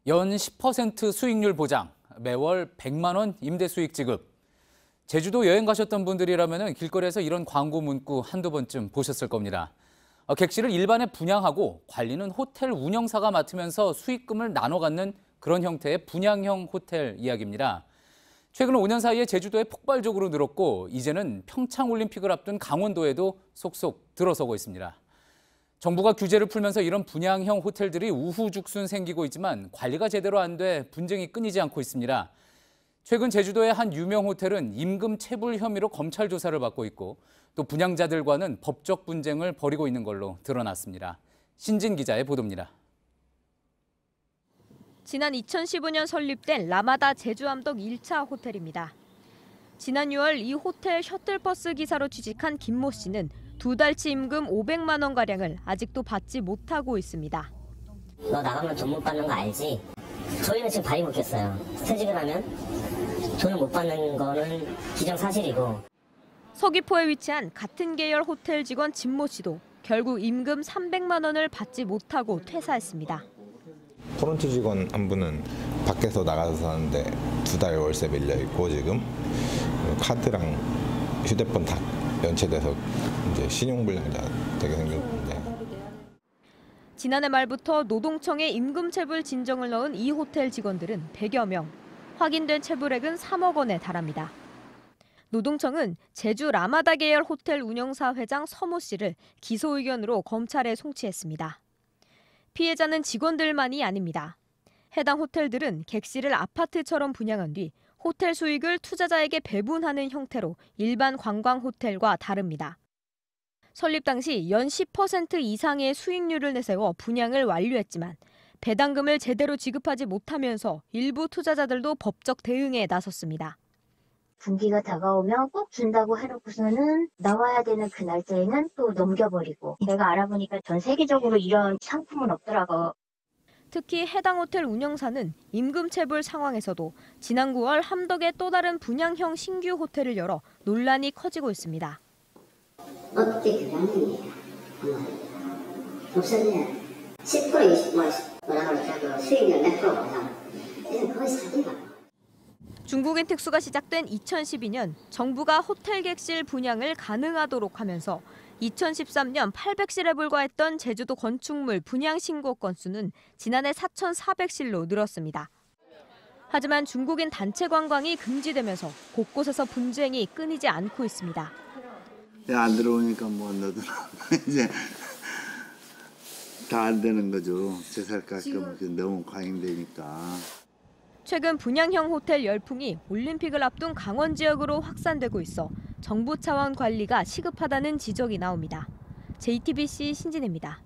연 10% 수익률 보장, 매월 100만 원 임대 수익 지급. 제주도 여행 가셨던 분들이라면 길거리에서 이런 광고 문구 한두 번쯤 보셨을 겁니다. 객실을 일반에 분양하고 관리는 호텔 운영사가 맡으면서 수익금을 나눠 갖는 그런 형태의 분양형 호텔 이야기입니다. 최근 5년 사이에 제주도에 폭발적으로 늘었고 이제는 평창올림픽을 앞둔 강원도에도 속속 들어서고 있습니다. 정부가 규제를 풀면서 이런 분양형 호텔들이 우후죽순 생기고 있지만 관리가 제대로 안 돼 분쟁이 끊이지 않고 있습니다. 최근 제주도의 한 유명 호텔은 임금 체불 혐의로 검찰 조사를 받고 있고 또 분양자들과는 법적 분쟁을 벌이고 있는 걸로 드러났습니다. 신진 기자의 보도입니다. 지난 2015년 설립된 라마다 제주암덕 1차 호텔입니다. 지난 6월 이 호텔 셔틀버스 기사로 취직한 김모 씨는 2달치 임금 500만 원가량을 아직도 받지 못하고 있습니다. 너 나가면 돈 못 받는 거 알지? 저희는 지금 발이 먹혔어요. 퇴직을 하면 돈을 못 받는 거는 기정사실이고. 서귀포에 위치한 같은 계열 호텔 직원 진모 씨도 결국 임금 300만 원을 받지 못하고 퇴사했습니다. 프론트 직원 한 분은 밖에서 나가서 사는데 2달 월세 밀려 있고 지금 카드랑 휴대폰 다 연체돼서 이제 신용불량자 되게 생겼는데. 지난해 말부터 노동청에 임금체불 진정을 넣은 이 호텔 직원들은 100여 명. 확인된 체불액은 3억 원에 달합니다. 노동청은 제주 라마다 계열 호텔 운영사 회장 서모 씨를 기소 의견으로 검찰에 송치했습니다. 피해자는 직원들만이 아닙니다. 해당 호텔들은 객실을 아파트처럼 분양한 뒤 호텔 수익을 투자자에게 배분하는 형태로 일반 관광 호텔과 다릅니다. 설립 당시 연 10% 이상의 수익률을 내세워 분양을 완료했지만 배당금을 제대로 지급하지 못하면서 일부 투자자들도 법적 대응에 나섰습니다. 분기가 다가오면 꼭 준다고 해놓고서는 나와야 되는 그 날짜에는 또 넘겨버리고, 내가 알아보니까 전 세계적으로 이런 상품은 없더라고. 특히 해당 호텔 운영사는 임금체불 상황에서도 지난 9월 함덕에 또 다른 분양형 신규 호텔을 열어 논란이 커지고 있습니다. 어떻게 그 당연히 없었냐? 10% 20% 뭐라고 해도 수익률 몇 프로 보상. 이건 거의 사기다. 중국인 특수가 시작된 2012년 정부가 호텔 객실 분양을 가능하도록 하면서 2013년 800실에 불과했던 제주도 건축물 분양 신고 건수는 지난해 4,400실로 늘었습니다. 하지만 중국인 단체 관광이 금지되면서 곳곳에서 분쟁이 끊이지 않고 있습니다. 안 들어오니까 뭐 너도 이제 다 안 되는 거죠. 제살가끔 너무 과잉되니까. 최근 분양형 호텔 열풍이 올림픽을 앞둔 강원 지역으로 확산되고 있어 정부 차원 관리가 시급하다는 지적이 나옵니다. JTBC 신진입니다.